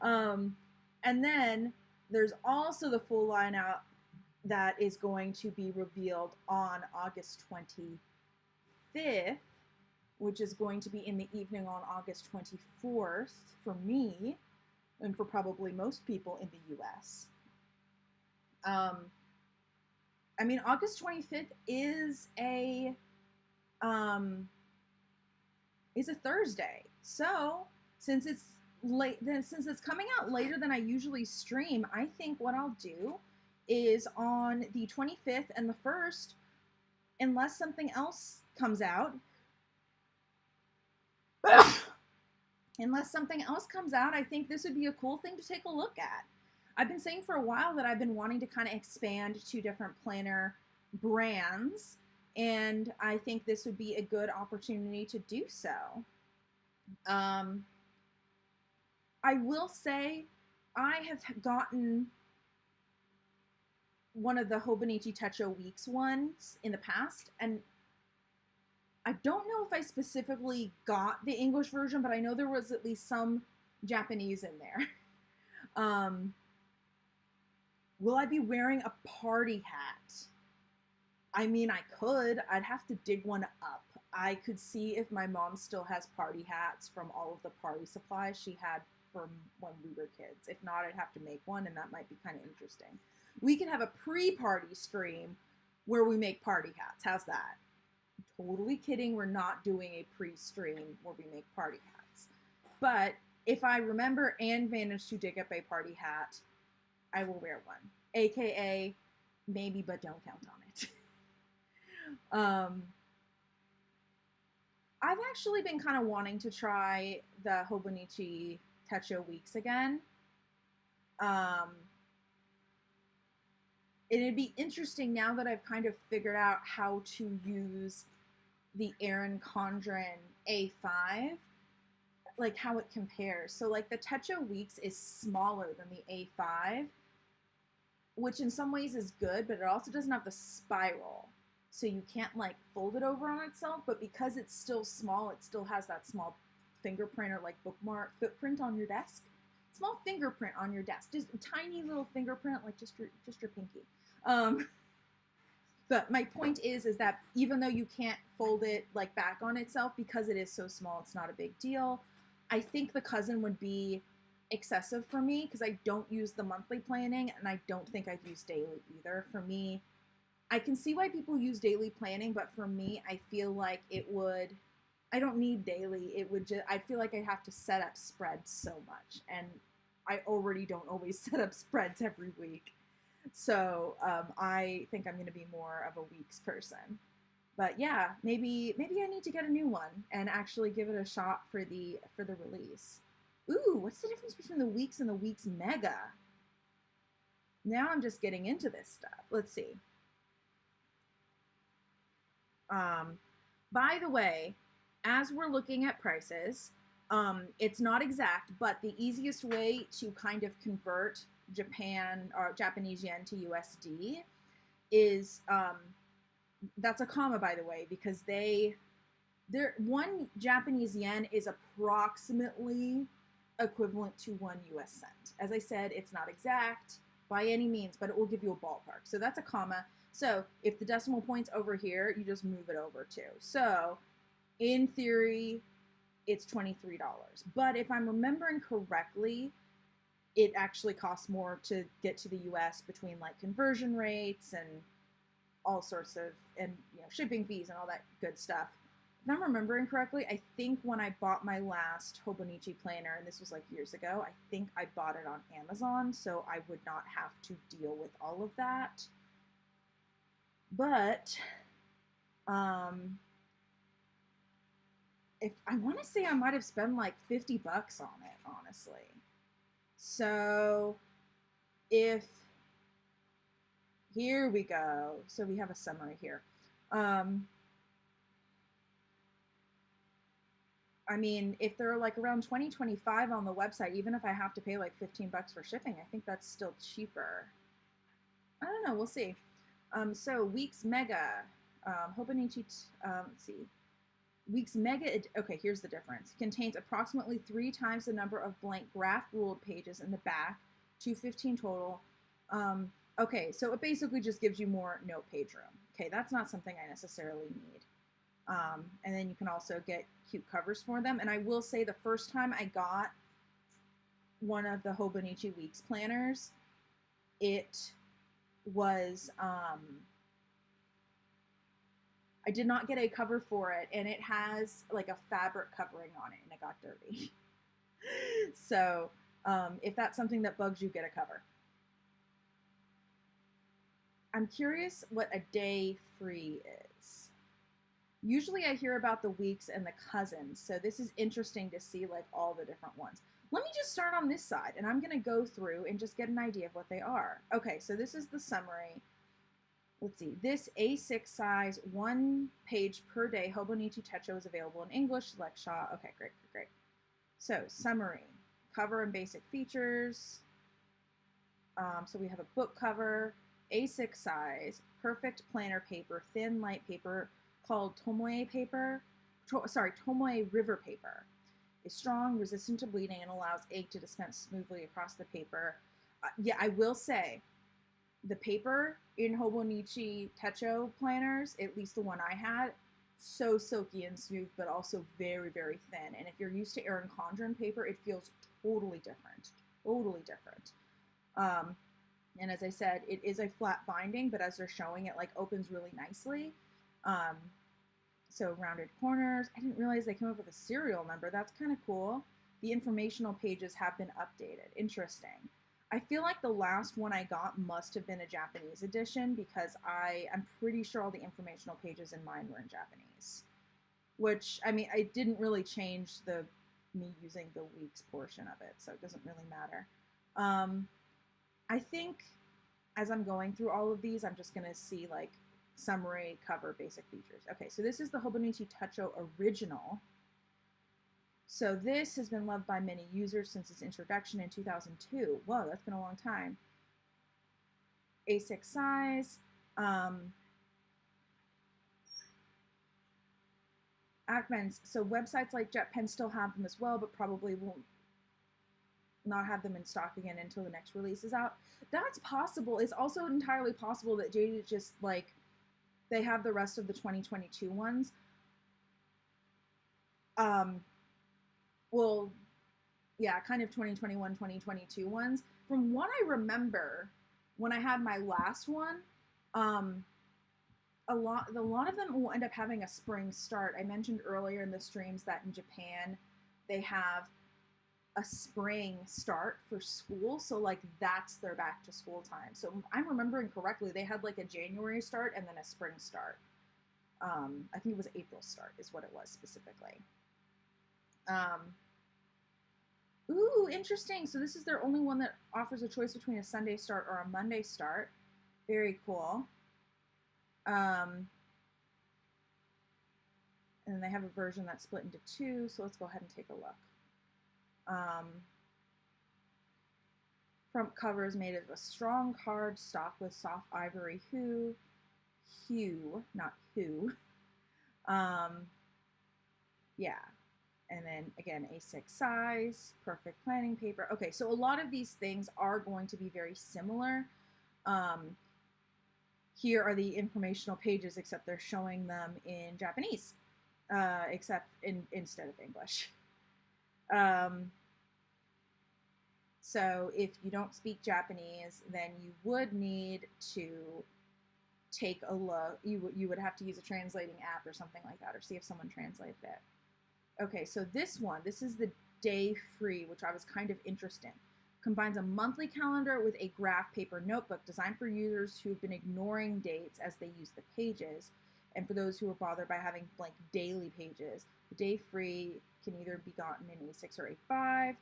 And then there's also the full lineup that is going to be revealed on August 25th, which is going to be in the evening on August 24th for me, and for probably most people in the US. I mean, August 25th is a Thursday. So since it's since it's coming out later than I usually stream, I think what I'll do is on the 25th and the 1st, unless something else comes out, I think this would be a cool thing to take a look at. I've been saying for a while that I've been wanting to kind of expand to different planner brands, and I think this would be a good opportunity to do so. I will say I have gotten one of the 𝗀𝗏𝗕𝗐 Techo Weeks ones in the past, and I don't know if I specifically got the English version, but I know there was at least some Japanese in there. Will I be wearing a party hat? I mean, I could. I'd have to dig one up. I could see if my mom still has party hats from all of the party supplies she had from when we were kids. If not, I'd have to make one, and that might be kind of interesting. We can have a pre-party stream where we make party hats. How's that? Totally kidding. We're not doing a pre-stream where we make party hats. But if I remember and manage to dig up a party hat, I will wear one. AKA, maybe, but don't count on it. I've actually been kind of wanting to try the 𝗀𝗏𝗁𝗍 𝗬𝗀𝗏 weeks again. It'd be interesting now that I've kind of figured out how to use the Erin Condren A5, like how it compares. So like the 𝗬𝗀𝗏 weeks is smaller than the A5, which in some ways is good, but it also doesn't have the spiral. So you can't like fold it over on itself, but because it's still small, it still has that small fingerprint or like bookmark footprint on your desk. Small fingerprint on your desk, just a tiny little fingerprint, like just your pinky. But my point is that even though you can't fold it like back on itself, because it is so small, it's not a big deal. I think the cousin would be excessive for me because I don't use the monthly planning, and I don't think I'd use daily either. For me, I can see why people use daily planning, but for me, I feel like it would, I don't need daily. It would just, I feel like I'd have to set up spreads so much, and I already don't always set up spreads every week. So I think I'm going to be more of a weeks person. But yeah, maybe I need to get a new one and actually give it a shot for the release. Ooh, what's the difference between the weeks and the weeks mega? Now I'm just getting into this stuff. Let's see. By the way, as we're looking at prices, it's not exact, but the easiest way to kind of convert Japan or Japanese yen to USD is, that's a comma, by the way, because one Japanese yen is approximately equivalent to 1 US cent. As I said, it's not exact by any means, but it will give you a ballpark. So that's a comma. So if the decimal point's over here, you just move it over too. So in theory, it's $23. But if I'm remembering correctly, it actually costs more to get to the US between like conversion rates and all sorts of, and you know, shipping fees and all that good stuff. If I'm remembering correctly, I think when I bought my last 𝗀𝗏𝗁𝗍 planner, and this was like years ago, I think I bought it on Amazon, so I would not have to deal with all of that. But if I want to say I might have spent like $50 on it, honestly. So if, here we go. So we have a summary here. I mean, if they're like around $20, $25 on the website, even if I have to pay like $15 for shipping, I think that's still cheaper. I don't know, we'll see. So weeks mega, 𝗀𝗏𝗁𝗍, let's see. Weeks mega, okay, here's the difference. Contains approximately 3 times the number of blank graph ruled pages in the back, 215 total. Okay, so it basically just gives you more note page room. Okay, that's not something I necessarily need. And then you can also get cute covers for them. And I will say the first time I got one of the 𝗀𝗏𝗁𝗍 weeks planners, it was, I did not get a cover for it, and it has like a fabric covering on it, and it got dirty. So if that's something that bugs you, get a cover. I'm curious what a day free is. Usually I hear about the weeks and the cousins, so this is interesting to see like all the different ones. Let me just start on this side, and I'm going to go through and just get an idea of what they are. Okay, so this is the summary. Let's see. This A6 size, 1 page per day 𝗀𝗏𝗁𝗍 𝗬𝗀𝗏 is available in English. Select Shaw. Okay, great, great. So summary, cover and basic features. So we have a book cover, A6 size, perfect planner paper, thin light paper called Tomoe paper. Tomoe river paper. Is strong, resistant to bleeding, and allows ink to dispense smoothly across the paper. Yeah, I will say, the paper in 𝗀𝗲𝘁 𝗬𝗀𝗏 planners, at least the one I had, so silky and smooth, but also very, very thin. And if you're used to Erin Condren paper, it feels totally different. Totally different. And as I said, it is a flat binding, but as they're showing, it like opens really nicely. So rounded corners. I didn't realize they came up with a serial number. That's kind of cool. The informational pages have been updated. Interesting. I feel like the last one I got must have been a Japanese edition, because I'm pretty sure all the informational pages in mine were in Japanese. Which, I mean, it didn't really change me using the weeks portion of it, so it doesn't really matter. I think as I'm going through all of these, I'm just going to see like summary, cover, basic features. Okay, so this is the 𝗀𝗲𝘁 𝗬𝗀𝗏 original. So this has been loved by many users since its introduction in 2002. Whoa, that's been a long time. A6 size. So websites like JetPen still have them as well, but probably won't not have them in stock again until the next release is out. That's possible. It's also entirely possible that JD just like they have the rest of the 2022 ones. Well, yeah, kind of 2021, 2022 ones. From what I remember, when I had my last one, a lot of them will end up having a spring start. I mentioned earlier in the streams that in Japan, they have a spring start for school. So like that's their back to school time. So if I'm remembering correctly, they had like a January start and then a spring start. I think it was April start is what it was specifically. Ooh, interesting. So this is their only one that offers a choice between a Sunday start or a Monday start. Very cool. And then they have a version that's split into two. So let's go ahead and take a look. Front cover is made of a strong card stock with soft ivory hue, not who. Yeah. And then again, A6 size, perfect planning paper. Okay, so a lot of these things are going to be very similar. Here are the informational pages, except they're showing them in Japanese, instead of English. So if you don't speak Japanese, then you would need to take a look. You would have to use a translating app or something like that, or see if someone translated it. Okay, so this is the 𝗬𝗏𝘂, which I was kind of interested in. Combines a monthly calendar with a graph paper notebook designed for users who have been ignoring dates as they use the pages, and for those who are bothered by having blank daily pages. The 𝗬𝗏𝘂 can either be gotten in A6 or A5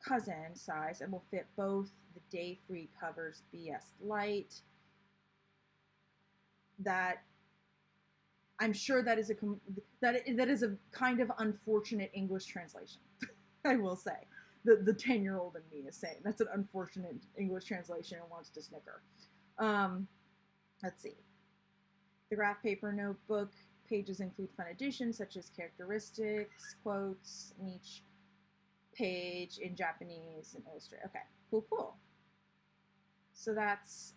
cousin size and will fit both the 𝗬𝗏𝘂 covers BS Light. That I'm sure that is a kind of unfortunate English translation. I will say, the 10-year-old in me is saying that's an unfortunate English translation and wants to snicker. Let's see. The graph paper notebook pages include fun additions such as characteristics, quotes, and each page in Japanese and illustrated. Okay, cool. So that's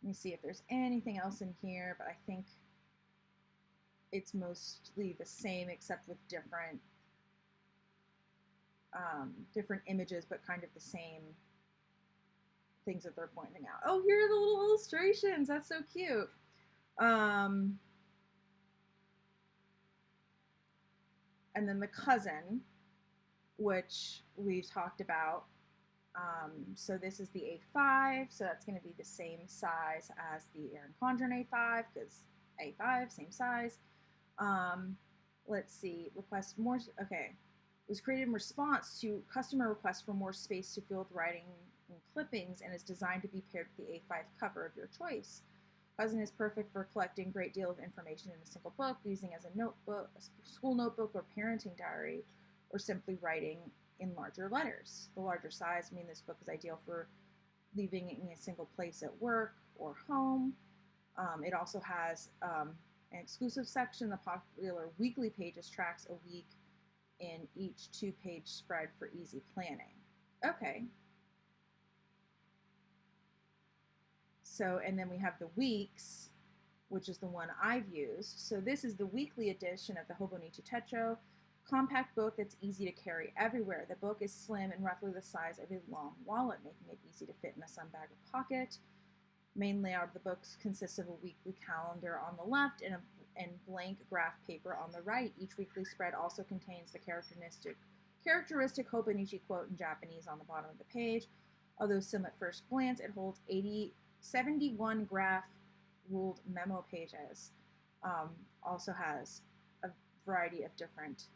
let me see if there's anything else in here, but I think it's mostly the same except with different images, but kind of the same things that they're pointing out. Oh, here are the little illustrations. That's so cute. And then the cousin, which we talked about. So this is the A5, so that's going to be the same size as the Erin Condren A5, because A5, same size. Let's see, request more, okay. It was created in response to customer requests for more space to fill with writing and clippings, and is designed to be paired with the A5 cover of your choice. Cousin is perfect for collecting a great deal of information in a single book, using as a notebook, a school notebook or parenting diary, or simply writing in larger letters. The larger size means this book is ideal for leaving it in a single place at work or home. It also has an exclusive section. The popular weekly pages tracks a week in each 2-page spread for easy planning. Okay. So, and then we have the weeks, which is the one I've used. So this is the weekly edition of the 𝗀𝗲𝗁𝗊𝗁 𝗊𝗀𝗁 compact book that's easy to carry everywhere. The book is slim and roughly the size of a long wallet, making it easy to fit in a sun bag or pocket. Main layout of the book consists of a weekly calendar on the left and blank graph paper on the right. Each weekly spread also contains the characteristic 𝗀𝗲𝗁𝗊𝗁 quote in Japanese on the bottom of the page. Although slim at first glance, it holds 71 graph ruled memo pages. Also has a variety of different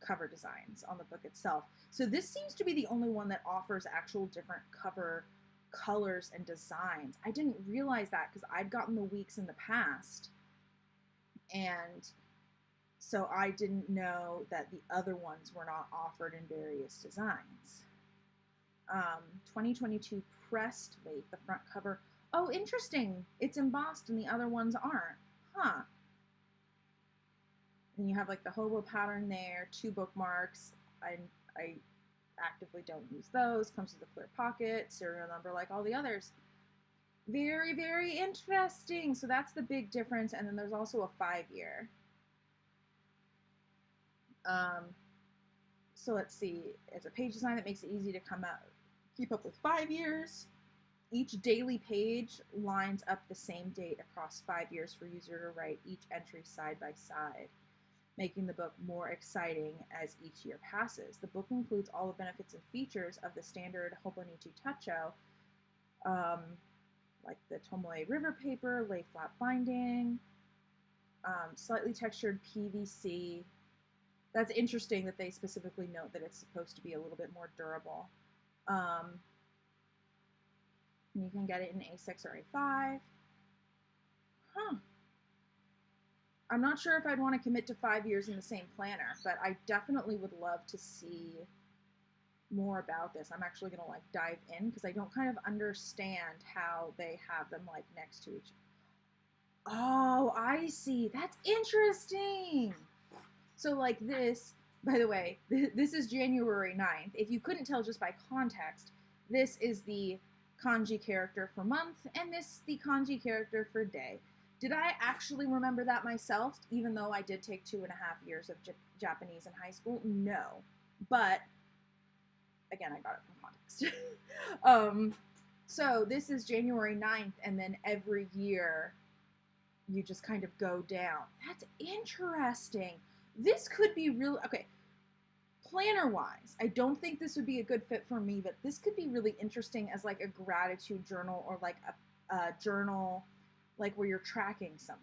cover designs on the book itself. So this seems to be the only one that offers actual different cover colors and designs. I didn't realize that because I'd gotten the weeks in the past, and so I didn't know that the other ones were not offered in various designs. 2022 pressed weight, the front cover. Oh, interesting. It's embossed and the other ones aren't. Huh. And you have like the hobo pattern there, 2 bookmarks. I actively don't use those. Comes with a clear pocket, serial number like all the others. Very, very interesting. So that's the big difference. And then there's also a 5-year. So let's see. It's a page design that makes it easy to keep up with 5 years. Each daily page lines up the same date across 5 years for user to write each entry side by side, making the book more exciting as each year passes. The book includes all the benefits and features of the standard 𝗀𝗲𝗁𝗊𝗁 𝗊𝗀𝗁, like the tomoe river paper, lay flat binding, slightly textured PVC. That's interesting that they specifically note that it's supposed to be a little bit more durable. You can get it in A6 or A5. Huh. I'm not sure if I'd want to commit to 5 years in the same planner, but I definitely would love to see more about this. I'm actually going to like dive in because I don't kind of understand how they have them like next to each other. Oh, I see. That's interesting. So like this, by the way, this is January 9th. If you couldn't tell just by context, this is the kanji character for month, and this the kanji character for day. Did I actually remember that myself, even though I did take 2.5 years of Japanese in high school? No. But, again, I got it from context. So this is January 9th, and then every year you just kind of go down. That's interesting. This could be really, okay, planner-wise, I don't think this would be a good fit for me, but this could be really interesting as like a gratitude journal or like a journal like where you're tracking something.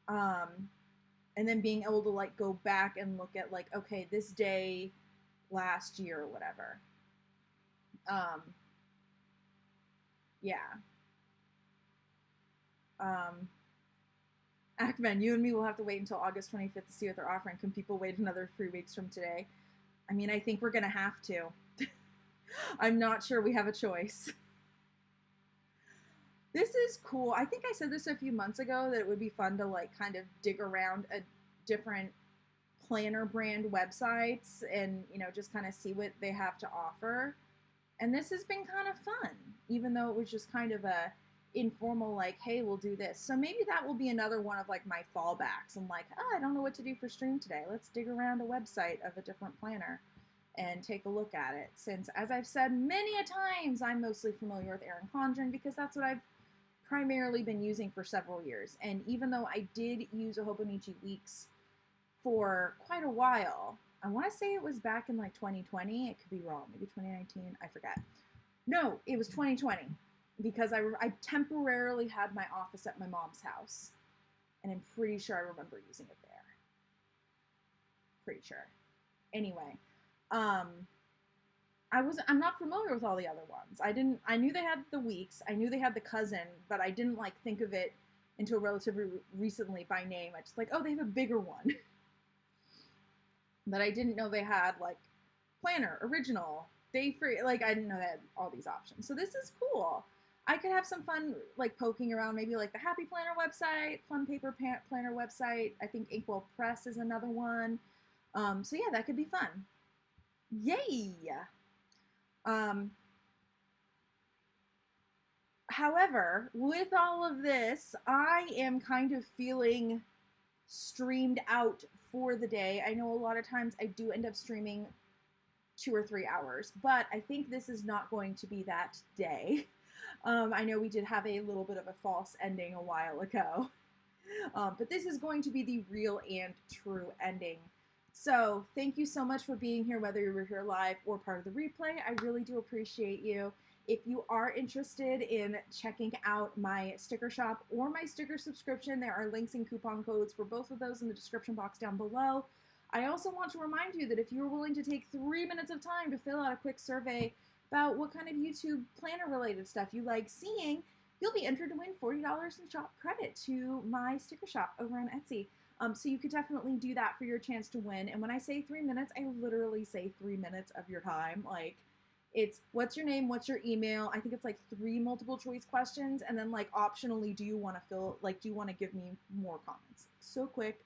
And then being able to like go back and look at like, okay, this day last year or whatever. Yeah. Ackman, you and me will have to wait until August 25th to see what they're offering. Can people wait another 3 weeks from today? I mean, I think we're going to have to. I'm not sure we have a choice. This is cool. I think I said this a few months ago that it would be fun to like kind of dig around a different planner brand websites and, you know, just kind of see what they have to offer. And this has been kind of fun, even though it was just kind of a informal, like, hey, we'll do this. So maybe that will be another one of like my fallbacks. I'm like, oh, I don't know what to do for stream today. Let's dig around a website of a different planner and take a look at it. Since, as I've said many a times, I'm mostly familiar with Erin Condren because that's what I've primarily been using for several years. And even though I did use a 𝗀𝗲𝗁𝗊𝗁 weeks for quite a while, I want to say it was back in like 2020. It could be wrong. Maybe 2019. I forget. No, it was 2020 because I temporarily had my office at my mom's house. And I'm pretty sure I remember using it there. Pretty sure. Anyway, I'm not familiar with all the other ones. I knew they had the weeks. I knew they had the cousin, but I didn't like think of it until relatively recently by name. I just like, oh, they have a bigger one. But I didn't know they had like planner, original, day free. Like I didn't know they had all these options. So this is cool. I could have some fun like poking around maybe like the Happy Planner website, Plum Paper Planner website. I think 𝗀𝗀𝘀 is another one. So yeah, that could be fun. Yay! However, with all of this, I am kind of feeling streamed out for the day. I know a lot of times I do end up streaming 2 or 3 hours, but I think this is not going to be that day. I know we did have a little bit of a false ending a while ago, but this is going to be the real and true ending. So thank you so much for being here, whether you were here live or part of the replay. I really do appreciate you. If you are interested in checking out my sticker shop or my sticker subscription, there are links and coupon codes for both of those in the description box down below. I also want to remind you that if you're willing to take 3 minutes of time to fill out a quick survey about what kind of YouTube planner related stuff you like seeing, you'll be entered to win $40 in shop credit to my sticker shop over on Etsy. So you could definitely do that for your chance to win. And when I say 3 minutes, I literally say 3 minutes of your time. Like, it's what's your name, what's your email. I think it's like 3 multiple choice questions, and then like optionally, do you want to give me more comments? So quick.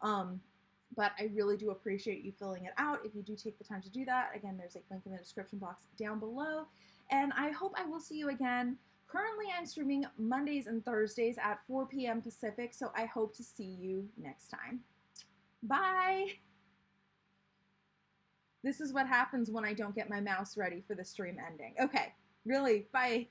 But I really do appreciate you filling it out if you do take the time to do that. Again, there's a link in the description box down below. And I hope I will see you again. Currently, I'm streaming Mondays and Thursdays at 4 p.m. Pacific, so I hope to see you next time. Bye! This is what happens when I don't get my mouse ready for the stream ending. Okay, really, bye.